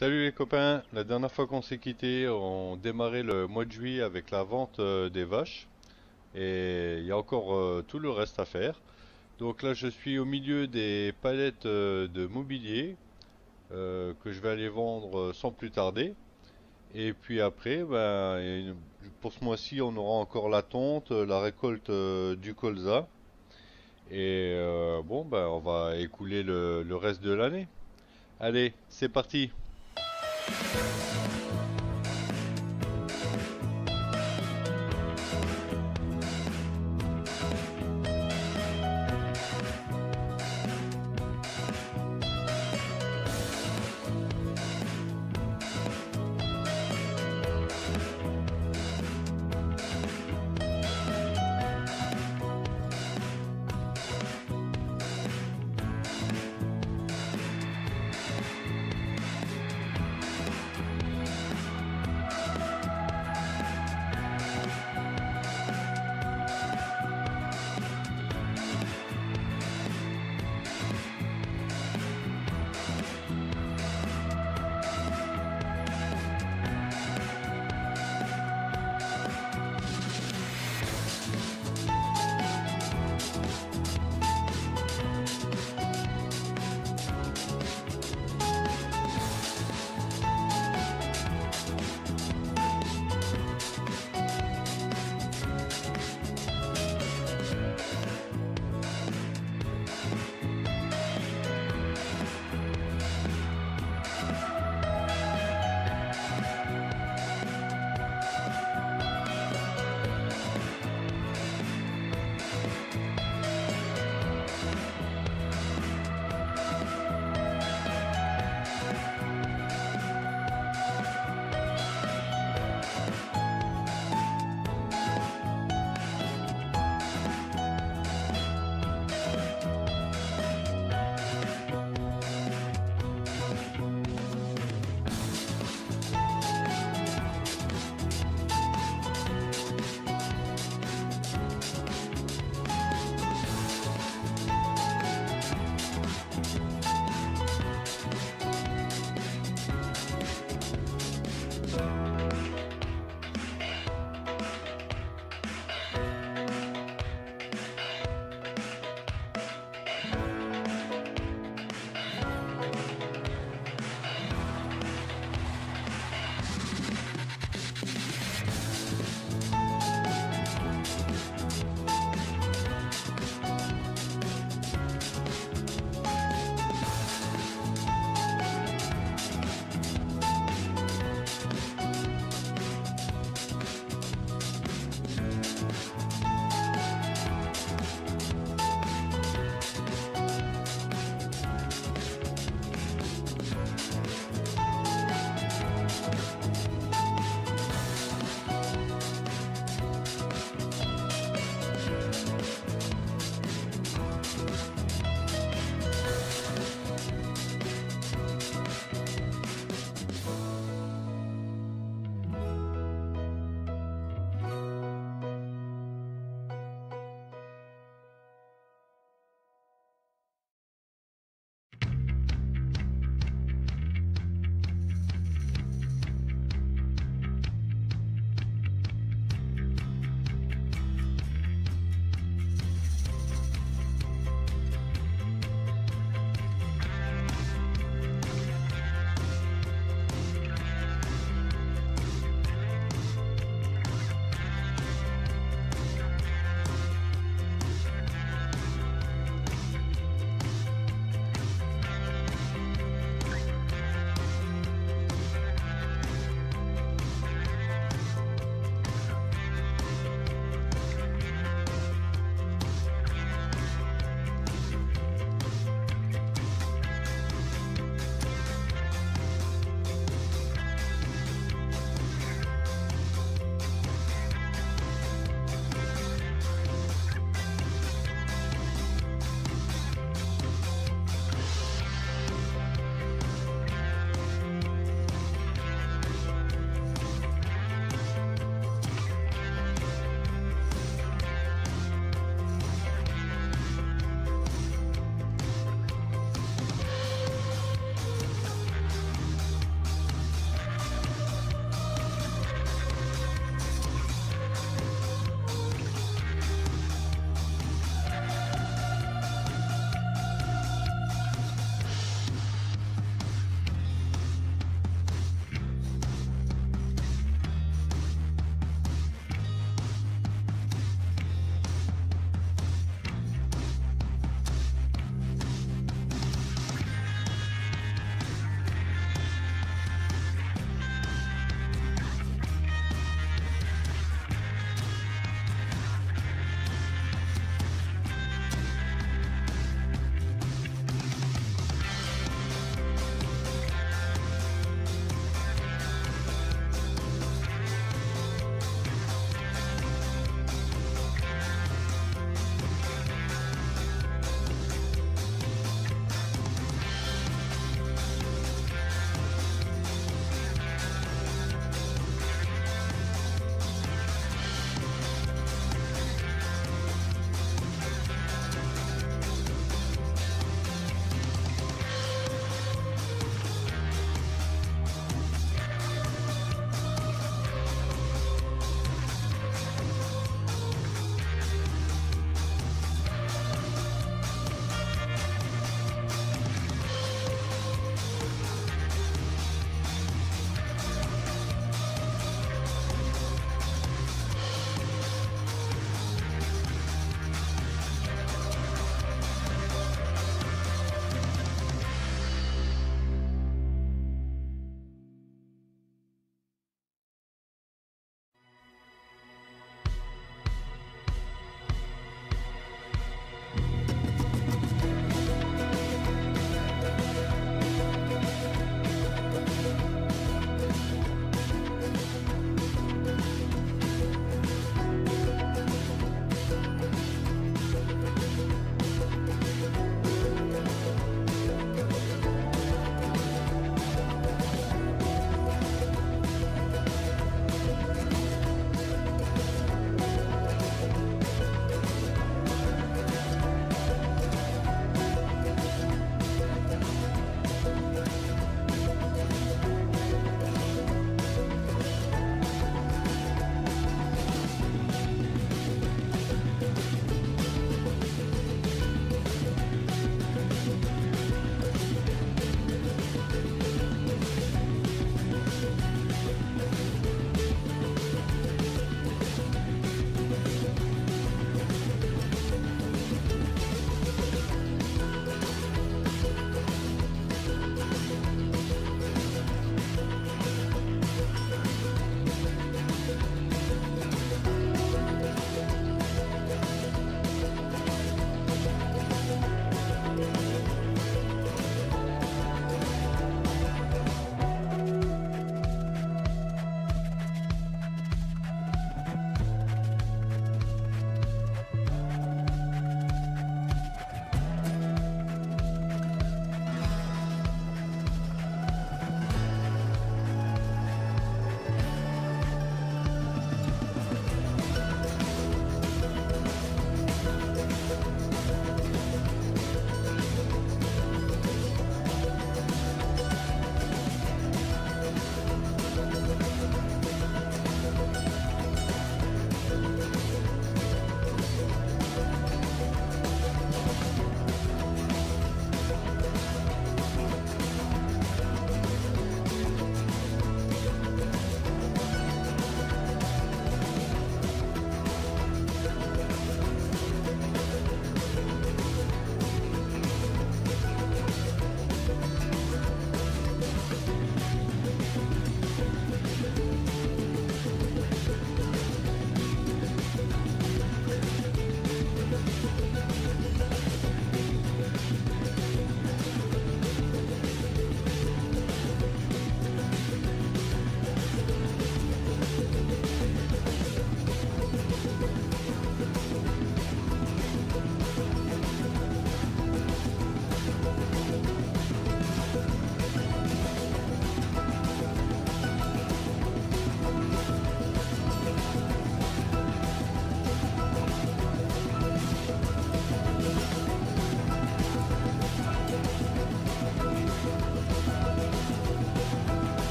Salut les copains, la dernière fois qu'on s'est quitté, on démarrait le mois de juillet avec la vente des vaches et il y a encore tout le reste à faire. Donc là je suis au milieu des palettes de mobilier que je vais aller vendre sans plus tarder. Et puis après, pour ce mois-ci, on aura encore la tonte, la récolte du colza et on va écouler le reste de l'année. Allez, c'est parti!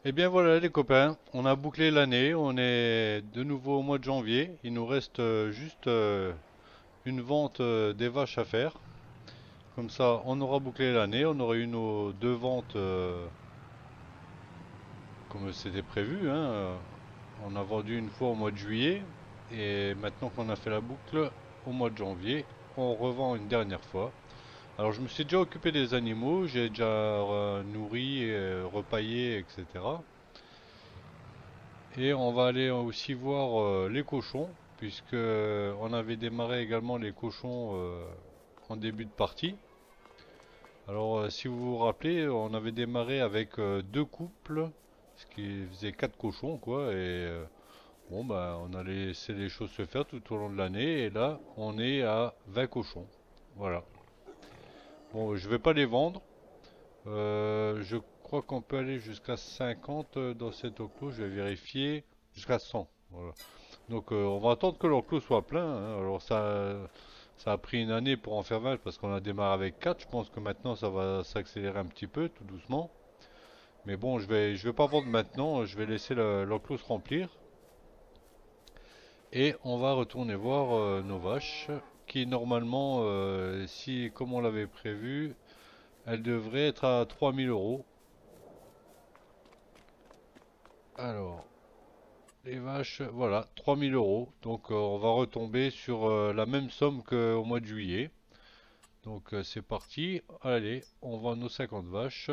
Et bien voilà les copains, on a bouclé l'année, on est de nouveau au mois de janvier. Il nous reste juste une vente des vaches à faire. Comme ça, on aura bouclé l'année, on aura eu nos deux ventes comme c'était prévu, hein. On a vendu une fois au mois de juillet et maintenant qu'on a fait la boucle au mois de janvier, on revend une dernière fois. Alors je me suis déjà occupé des animaux, j'ai déjà nourri, repaillé, etc. Et on va aller aussi voir les cochons, puisque on avait démarré également les cochons en début de partie. Alors si vous vous rappelez, on avait démarré avec deux couples, ce qui faisait quatre cochons quoi, et bon bah on a laissé les choses se faire tout au long de l'année, et là on est à 20 cochons. Voilà. Bon, je vais pas les vendre. Je crois qu'on peut aller jusqu'à 50 dans cet enclos. Je vais vérifier jusqu'à 100. Voilà. Donc on va attendre que l'enclos soit plein, hein. Alors ça a pris une année pour en faire 20 parce qu'on a démarré avec 4. Je pense que maintenant ça va s'accélérer un petit peu, tout doucement. Mais bon, je vais pas vendre maintenant. Je vais laisser l'enclos se remplir. Et on va retourner voir nos vaches qui normalement, si comme on l'avait prévu, elles devraient être à 3 000 euros. Alors, les vaches, voilà, 3 000 euros. Donc on va retomber sur la même somme qu'au mois de juillet. Donc c'est parti. Allez, on vend nos 50 vaches.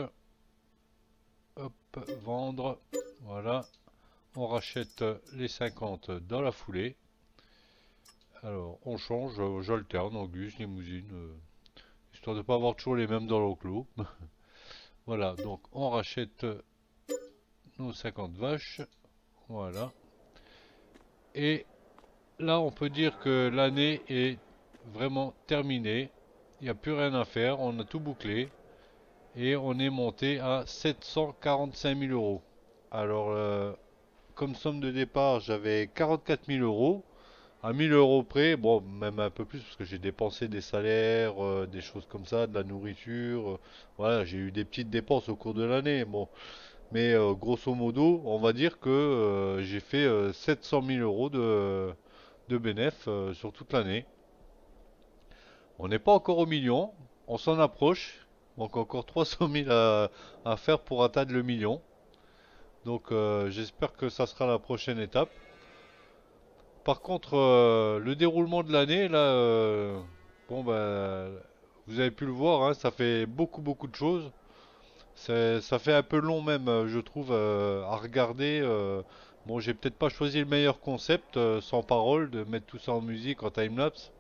Hop, vendre. Voilà. On rachète les 50 dans la foulée. Alors, on change, j'alterne, Angus, limousine, histoire de ne pas avoir toujours les mêmes dans l'enclos. Voilà, donc on rachète nos 50 vaches. Voilà. Et là, on peut dire que l'année est vraiment terminée. Il n'y a plus rien à faire. On a tout bouclé. Et on est monté à 745 000 euros. Alors, comme somme de départ, j'avais 44 000 euros. À 1000 euros près, bon, même un peu plus parce que j'ai dépensé des salaires, des choses comme ça, de la nourriture. Voilà, j'ai eu des petites dépenses au cours de l'année. Bon, mais grosso modo, on va dire que j'ai fait 700 000 euros de bénéf sur toute l'année. On n'est pas encore au million, on s'en approche. Donc encore 300 000 à faire pour atteindre le million. Donc j'espère que ça sera la prochaine étape. Par contre, le déroulement de l'année, là, bon ben, vous avez pu le voir, hein, ça fait beaucoup de choses. Ça fait un peu long même, je trouve, à regarder. Bon, j'ai peut-être pas choisi le meilleur concept, sans parole, de mettre tout ça en musique, en timelapse.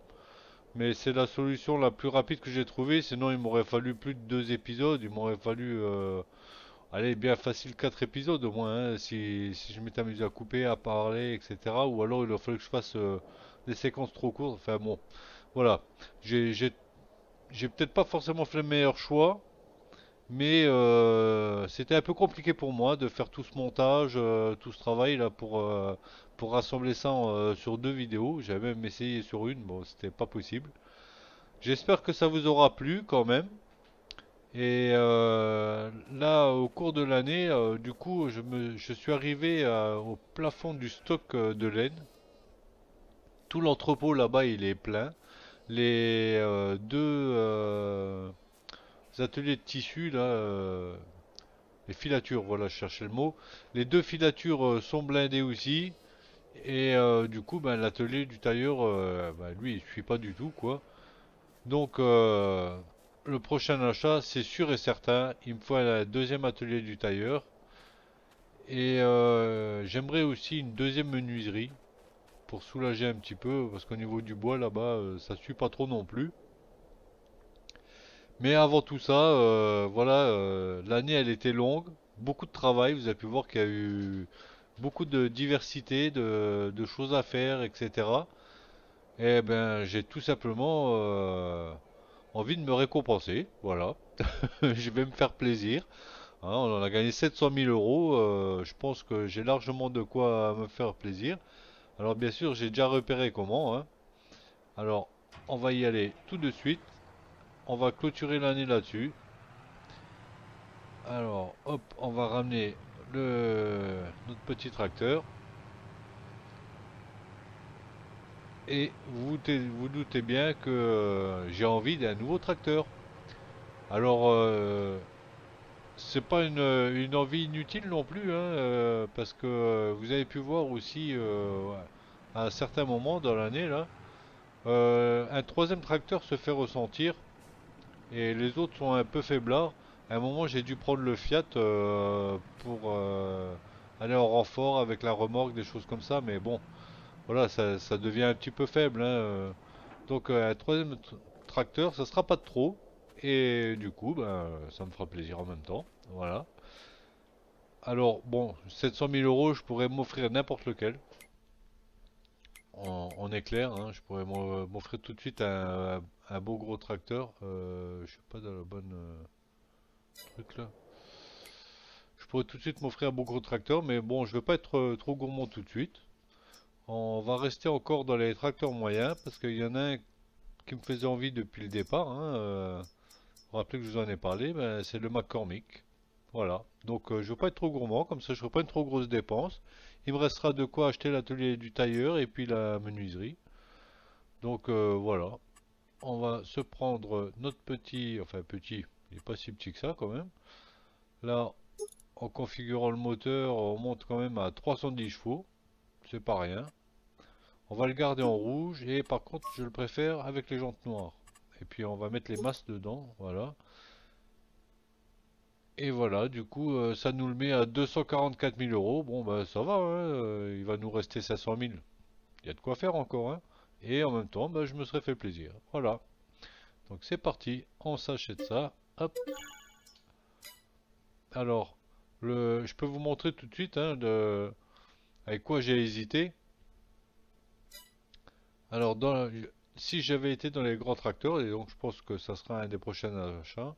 Mais c'est la solution la plus rapide que j'ai trouvée. Sinon, il m'aurait fallu plus de 2 épisodes. Il m'aurait fallu, allez, bien facile 4 épisodes au moins, hein, si je m'étais amusé à couper, à parler, etc. Ou alors il aurait fallu que je fasse des séquences trop courtes. Enfin bon, voilà. J'ai j'ai- j'ai peut-être pas forcément fait le meilleur choix. Mais c'était un peu compliqué pour moi de faire tout ce montage, tout ce travail là pour rassembler ça sur 2 vidéos. J'avais même essayé sur une, bon, c'était pas possible. J'espère que ça vous aura plu quand même. Et là, au cours de l'année, du coup, je suis arrivé au plafond du stock de laine. Tout l'entrepôt là-bas, il est plein. Les deux ateliers de tissu là. Les filatures, voilà, je cherchais le mot. Les deux filatures sont blindées aussi. Et du coup, ben, l'atelier du tailleur, ben, lui, il suit pas du tout, quoi. Donc, le prochain achat, c'est sûr et certain. Il me faut un deuxième atelier du tailleur. Et j'aimerais aussi une deuxième menuiserie pour soulager un petit peu, parce qu'au niveau du bois, là-bas, ça suit pas trop non plus. Mais avant tout ça, voilà, l'année elle était longue, beaucoup de travail. Vous avez pu voir qu'il y a eu beaucoup de diversité, de choses à faire, etc. Et ben, j'ai tout simplement envie de me récompenser. Voilà, je vais me faire plaisir. Hein, on en a gagné 700 000 euros. Je pense que j'ai largement de quoi me faire plaisir. Alors bien sûr, j'ai déjà repéré comment, hein. Alors, on va y aller tout de suite. On va clôturer l'année là-dessus. Alors, hop, on va ramener notre petit tracteur. Et vous doutez bien que j'ai envie d'un nouveau tracteur. Alors, c'est pas une envie inutile non plus, hein, parce que vous avez pu voir aussi à un certain moment dans l'année là, un troisième tracteur se fait ressentir et les autres sont un peu faiblards. À un moment, j'ai dû prendre le Fiat pour aller en renfort avec la remorque, des choses comme ça, mais bon, voilà, ça devient un petit peu faible, hein, donc un troisième tracteur, ça sera pas de trop. Et du coup, ben, ça me fera plaisir en même temps. Voilà. Alors, bon, 700 000 euros, je pourrais m'offrir n'importe lequel. En éclair, hein, je pourrais m'offrir tout de suite un beau gros tracteur. Je suis pas dans la bonne truc là. Je pourrais tout de suite m'offrir un beau gros tracteur, mais bon, je veux pas être trop gourmand tout de suite. On va rester encore dans les tracteurs moyens parce qu'il y en a un qui me faisait envie depuis le départ, hein, vous vous rappelez que je vous en ai parlé, ben, c'est le McCormick. Voilà. Donc je veux pas être trop gourmand, comme ça je ferai pas une trop grosse dépense. Il me restera de quoi acheter l'atelier du tailleur et puis la menuiserie. Donc voilà. On va se prendre notre petit, enfin petit, il est pas si petit que ça quand même. Là, en configurant le moteur, on monte quand même à 310 chevaux. C'est pas rien. On va le garder en rouge et par contre je le préfère avec les jantes noires. Et puis on va mettre les masses dedans, voilà. Et voilà, du coup, ça nous le met à 244 000 euros. Bon, bah ça va, hein, il va nous rester 500 000. Il y a de quoi faire encore, hein. Et en même temps, bah, je me serais fait plaisir. Voilà. Donc c'est parti, on s'achète ça. Hop. Alors, je peux vous montrer tout de suite hein, avec quoi j'ai hésité. Alors, si j'avais été dans les grands tracteurs, et donc je pense que ça sera un des prochains achats,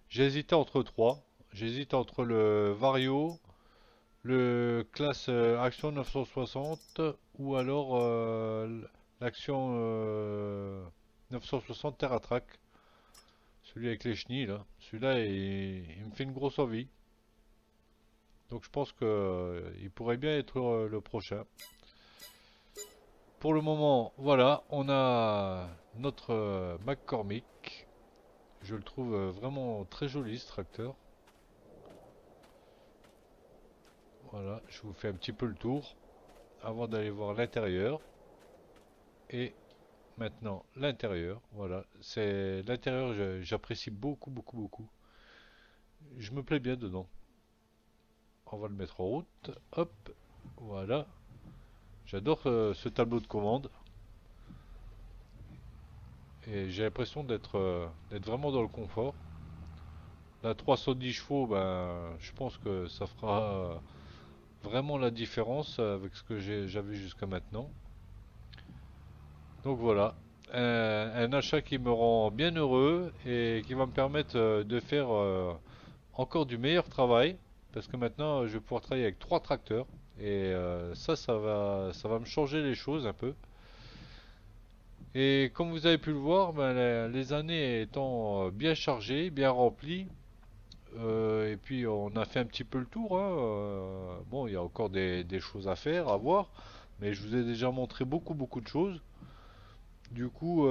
j'ai hésité entre trois. J'hésite entre le Vario, le classe Action 960 ou alors l'Action 960 TerraTrack. Celui avec les chenilles là. Celui-là il me fait une grosse envie. Donc je pense que il pourrait bien être le prochain. Pour le moment, voilà, on a notre McCormick. Je le trouve vraiment très joli ce tracteur. Voilà, je vous fais un petit peu le tour avant d'aller voir l'intérieur. Et maintenant l'intérieur, voilà, c'est l'intérieur, j'apprécie beaucoup, beaucoup, beaucoup. Je me plais bien dedans. On va le mettre en route. Hop, voilà. J'adore ce tableau de commande. Et j'ai l'impression d'être vraiment dans le confort. La 310 chevaux, ben, je pense que ça fera vraiment la différence avec ce que j'avais jusqu'à maintenant. Donc voilà, un achat qui me rend bien heureux et qui va me permettre de faire encore du meilleur travail parce que maintenant je vais pouvoir travailler avec trois tracteurs et ça va me changer les choses un peu. Et comme vous avez pu le voir, ben, les années étant bien chargées, bien remplies, et puis on a fait un petit peu le tour, hein, bon, il y a encore des choses à faire, à voir, mais je vous ai déjà montré beaucoup beaucoup de choses. Du coup,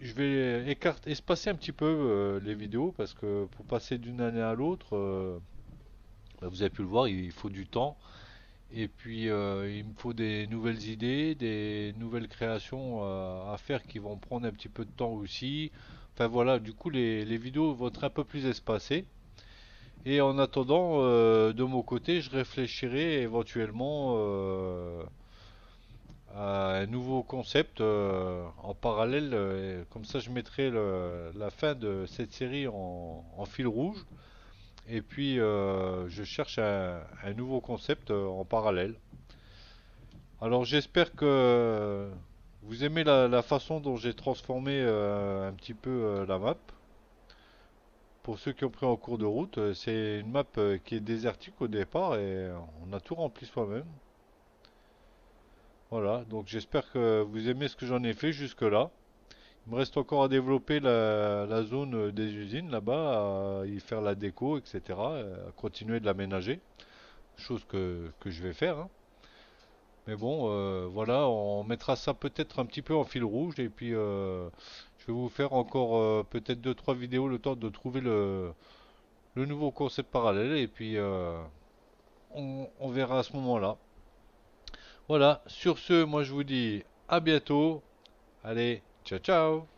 je vais espacer un petit peu les vidéos parce que pour passer d'une année à l'autre, bah, vous avez pu le voir, il faut du temps. Et puis il me faut des nouvelles idées, des nouvelles créations à faire qui vont prendre un petit peu de temps aussi. Enfin voilà, du coup les vidéos vont être un peu plus espacées. Et en attendant, de mon côté, je réfléchirai éventuellement à un nouveau concept en parallèle. Comme ça, je mettrai la fin de cette série en fil rouge. Et puis, je cherche un nouveau concept en parallèle. Alors, j'espère que vous aimez la façon dont j'ai transformé un petit peu la map. Pour ceux qui ont pris en cours de route, c'est une map qui est désertique au départ et on a tout rempli soi-même. Voilà, donc j'espère que vous aimez ce que j'en ai fait jusque-là. Il me reste encore à développer la zone des usines là-bas, à y faire la déco, etc. À continuer de l'aménager, chose que je vais faire, hein. Mais bon, voilà, on mettra ça peut-être un petit peu en fil rouge et puis je vais vous faire encore peut-être deux trois vidéos le temps de trouver le nouveau concept parallèle et puis on verra à ce moment-là. Voilà, sur ce, moi je vous dis à bientôt. Allez, ciao ciao!